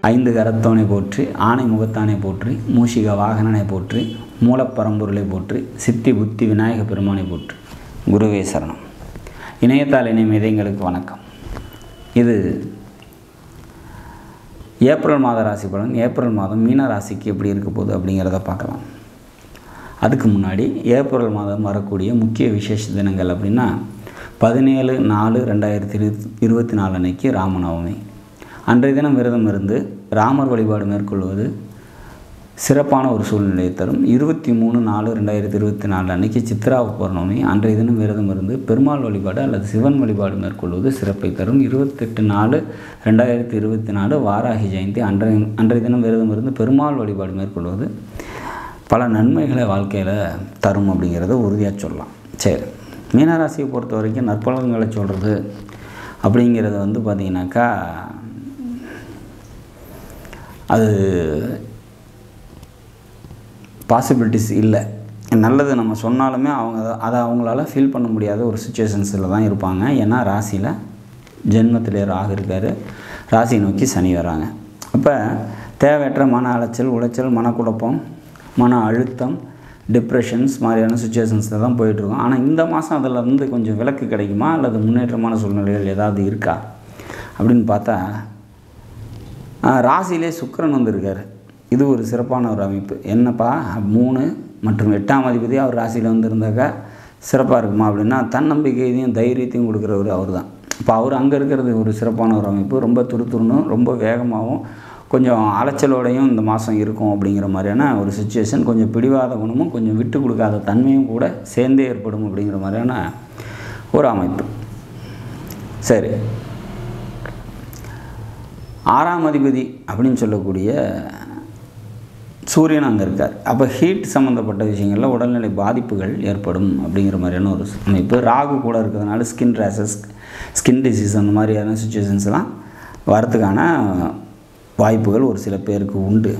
ஐந்து கரத்தோனை போற்றி, ஆனை முகத்தானை போற்றி, மூஷிக வாகனனை போற்றி, மூலப்பரம்பொருளை போற்றி, சித்தி புத்தி விநாயக பெருமானை போற்றி. குருவே சரணம். இணையத்தால் இணைய இதயங்களுக்கு வணக்கம். இது ஏப்ரல் மாத ராசி பலன். ஏப்ரல் மாதம் மீன ராசிக்கு எப்படி இருக்க போகுது அப்படிங்கிறத பார்க்கலாம். அதுக்கு முன்னாடி ஏப்ரல் மாதம் வரக்கூடிய முக்கிய விசேஷ தினங்கள் அப்படின்னா 17/4/2024 அன்னைக்கு ராமநவமி. அன்றைய தினம் விரதம் இருந்து ராமர் வழிபாடு மேற்கொள்வது சிறப்பான ஒரு சூழ்நிலையை தரும். 23/4/2024 அன்னைக்கு சித்ரா பௌர்ணமி. அன்றைய தினம் விரதம் இருந்து பெருமாள் வழிபாடு அல்லது சிவன் வழிபாடு மேற்கொள்வது சிறப்பை தரும். 28/4/2024 வாராகி ஜெயந்தி. அன்றைய தினம் விரதம் இருந்து பெருமாள் வழிபாடு மேற்கொள்வது பல நன்மைகளை வாழ்க்கையில் தரும் அப்படிங்கிறத உறுதியாக சொல்லலாம். சரி, மீனராசியை பொறுத்த வரைக்கும் நற்பலன்களை சொல்கிறது அப்படிங்கிறது பார்த்திங்கனாக்கா அது பாசிபிலிட்டிஸ் இல்லை. நல்லது நம்ம சொன்னாலுமே அதை அவங்களால ஃபீல் பண்ண முடியாத ஒரு சுச்சுவேஷன்ஸில் தான் இருப்பாங்க. ஏன்னா ராசியில் ஜென்மத்திலே ராகு இருக்கார், ராசியை நோக்கி சனி வராங்க. அப்போ தேவையற்ற மன அலைச்சல், உளைச்சல், மனக்குழப்பம், மன அழுத்தம், டிப்ரெஷன்ஸ் மாதிரியான சுச்சுவேஷன்ஸில் தான் போயிட்டுருக்கோம். ஆனால் இந்த மாதம் அதில் கொஞ்சம் விலக்கு கிடைக்குமா அல்லது முன்னேற்றமான சூழ்நிலைகள் ஏதாவது இருக்கா அப்படின்னு பார்த்தா ராசியிலே சுக்கிரன் வந்திருக்கார். இது ஒரு சிறப்பான ஒரு அமைப்பு. என்னப்பா 3 மற்றும் 8ஆம் அதிபதி அவர் ராசியில் வந்திருந்தாக்கா சிறப்பாக இருக்குமா அப்படின்னா தன்னம்பிக்கையையும் தைரியத்தையும் கொடுக்குறவர் அவர் தான். இப்போ அவர் அங்கே இருக்கிறது ஒரு சிறப்பான ஒரு அமைப்பு. ரொம்ப துருத்துருணும், ரொம்ப வேகமாகவும் கொஞ்சம் அலைச்சலோடையும் இந்த மாதம் இருக்கும் அப்படிங்கிற மாதிரியான ஒரு சுச்சுவேஷன். கொஞ்சம் பிடிவாத குணமும் கொஞ்சம் விட்டு கொடுக்காத தன்மையும் கூட சேர்ந்தே ஏற்படும் அப்படிங்கிற மாதிரியான ஒரு அமைப்பு. சரி, 6ஆம் அதிபதி அப்படின்னு சொல்லக்கூடிய சூரியன் அங்கே இருக்கார். அப்போ ஹீட் சம்மந்தப்பட்ட விஷயங்களில் உடல்நிலை பாதிப்புகள் ஏற்படும் அப்படிங்கிற மாதிரியான ஒரு அமைப்பு. ராகு கூட இருக்கிறதுனால ஸ்கின் ரேஷஸ், ஸ்கின் டிசீஸ் அந்த மாதிரியான சுச்சுவேஷன்ஸ்லாம் வரத்துக்கான வாய்ப்புகள் ஒரு சில பேருக்கு உண்டு.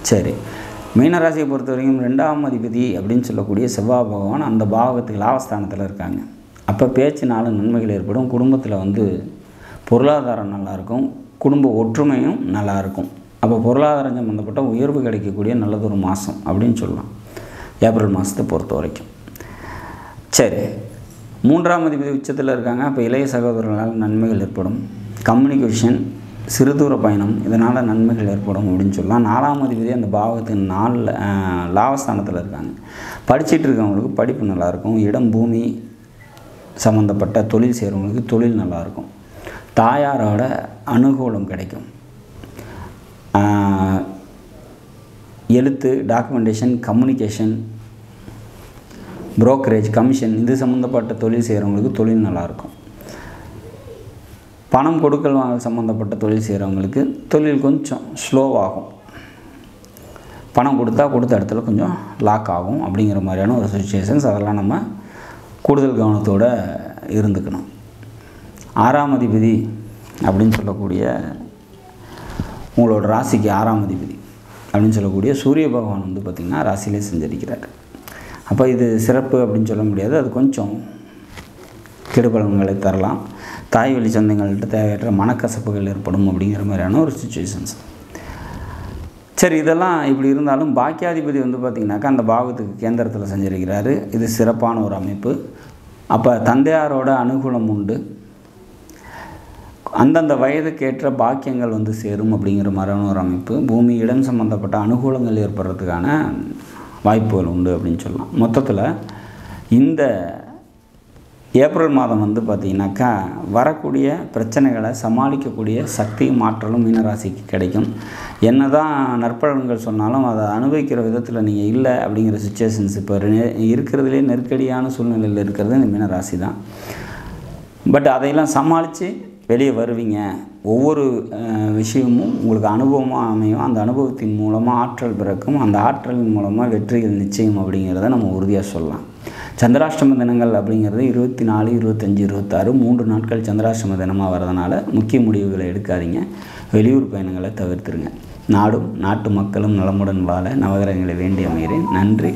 சரி, மீனராசியை பொறுத்த வரைக்கும் 2ஆம் அதிபதி அப்படின்னு சொல்லக்கூடிய செவ்வாய் பகவான் அந்த பாவகத்துக்கு லாபஸ்தானத்தில் இருக்காங்க. அப்போ பேச்சினால நன்மைகள் ஏற்படும். குடும்பத்தில் பொருளாதாரம் நல்லாயிருக்கும், குடும்ப ஒற்றுமையும் நல்லாயிருக்கும். அப்போ பொருளாதாரம் சம்மந்தப்பட்ட உயர்வு கிடைக்கக்கூடிய நல்லதொரு மாதம் அப்படின்னு சொல்லலாம் ஏப்ரல் மாதத்தை பொறுத்த வரைக்கும். சரி, 3ஆம் அதிபதி உச்சத்தில் இருக்காங்க. அப்போ இளைய சகோதரர்களால் நன்மைகள் ஏற்படும். கம்யூனிகேஷன், சிறுதூர பயணம், இதனால் நன்மைகள் ஏற்படும் அப்படின்னு சொல்லலாம். 4ஆம் அதிபதி அந்த பாவகத்தின் 4 லாபஸ்தானத்தில் இருக்காங்க. படிச்சுட்டு இருக்கவங்களுக்கு படிப்பு நல்லாயிருக்கும். இடம் பூமி சம்மந்தப்பட்ட தொழில் செய்கிறவங்களுக்கு தொழில் நல்லாயிருக்கும். தாயாரோட அனுகூலம் கிடைக்கும். எழுத்து, டாக்குமெண்டேஷன், கம்யூனிகேஷன், புரோக்கரேஜ், கமிஷன் இது சம்மந்தப்பட்ட தொழில் செய்கிறவங்களுக்கு தொழில் நல்லாயிருக்கும். பணம் கொடுக்கல் வாங்கல் சம்மந்தப்பட்ட தொழில் செய்கிறவங்களுக்கு தொழில் கொஞ்சம் ஸ்லோவாகும். பணம் கொடுத்த இடத்துல கொஞ்சம் லாக் ஆகும் அப்படிங்கிற மாதிரியான ஒரு சுச்சுவேஷன்ஸ். அதெல்லாம் நம்ம கூடுதல் கவனத்தோடு இருந்துக்கணும். 6ஆம் அதிபதி அப்படின்னு சொல்லக்கூடிய உங்களோட ராசிக்கு 6ஆம் அதிபதி அப்படின்னு சொல்லக்கூடிய சூரிய பகவான் பார்த்திங்கன்னா ராசியிலே செஞ்சிருக்கிறார். அப்போ இது சிறப்பு அப்படின்னு சொல்ல முடியாது. அது கொஞ்சம் கெடுபலன்களை தரலாம். தாய் வழி சொந்தங்கள்கிட்ட தேவையற்ற மனக்கசப்புகள் ஏற்படும் அப்படிங்கிற மாதிரியான ஒரு சுச்சுவேஷன்ஸ். சரி, இதெல்லாம் இப்படி இருந்தாலும் பாக்கியாதிபதி பார்த்திங்கனாக்கா அந்த பாவத்துக்கு கேந்திரத்தில் செஞ்சிருக்கிறாரு. இது சிறப்பான ஒரு அமைப்பு. அப்போ தந்தையாரோட அனுகூலம் உண்டு. அந்தந்த வயதுக்கேற்ற பாக்கியங்கள் சேரும் அப்படிங்கிற மாதிரியான ஒரு அமைப்பு. பூமி, இடம் சம்மந்தப்பட்ட அனுகூலங்கள் ஏற்படுறதுக்கான வாய்ப்புகள் உண்டு அப்படின்னு சொல்லலாம். மொத்தத்தில் இந்த ஏப்ரல் மாதம் பார்த்திங்கனாக்கா வரக்கூடிய பிரச்சனைகளை சமாளிக்கக்கூடிய சக்தியும் ஆற்றலும் மீனராசிக்கு கிடைக்கும். என்ன தான் நற்பலன்கள் சொன்னாலும் அதை அனுபவிக்கிற விதத்தில் நீங்கள் இல்லை அப்படிங்கிற சுச்சுவேஷன்ஸ் இப்போ இருக்கிறதுலே நெருக்கடியான சூழ்நிலையில் இருக்கிறது இந்த மீனராசி தான். பட் அதையெல்லாம் சமாளித்து வெளியே வருவீங்க. ஒவ்வொரு விஷயமும் உங்களுக்கு அனுபவமாக அமையும். அந்த அனுபவத்தின் மூலமாக ஆற்றல் பிறக்கும். அந்த ஆற்றலின் மூலமாக வெற்றிகள் நிச்சயம் அப்படிங்கிறத நம்ம உறுதியாக சொல்லலாம். சந்திராஷ்டம தினங்கள் அப்படிங்கிறது 24, 25, 26 3 நாட்கள் சந்திராஷ்டம தினமாக வரதுனால முக்கிய முடிவுகளை எடுக்காதீங்க. வெளியூர் பயணங்களை தவிர்த்துருங்க. நாடும் நாட்டு மக்களும் நலமுடன் வாழ நவகிரகங்களை வேண்டி அமைகிறேன். நன்றி.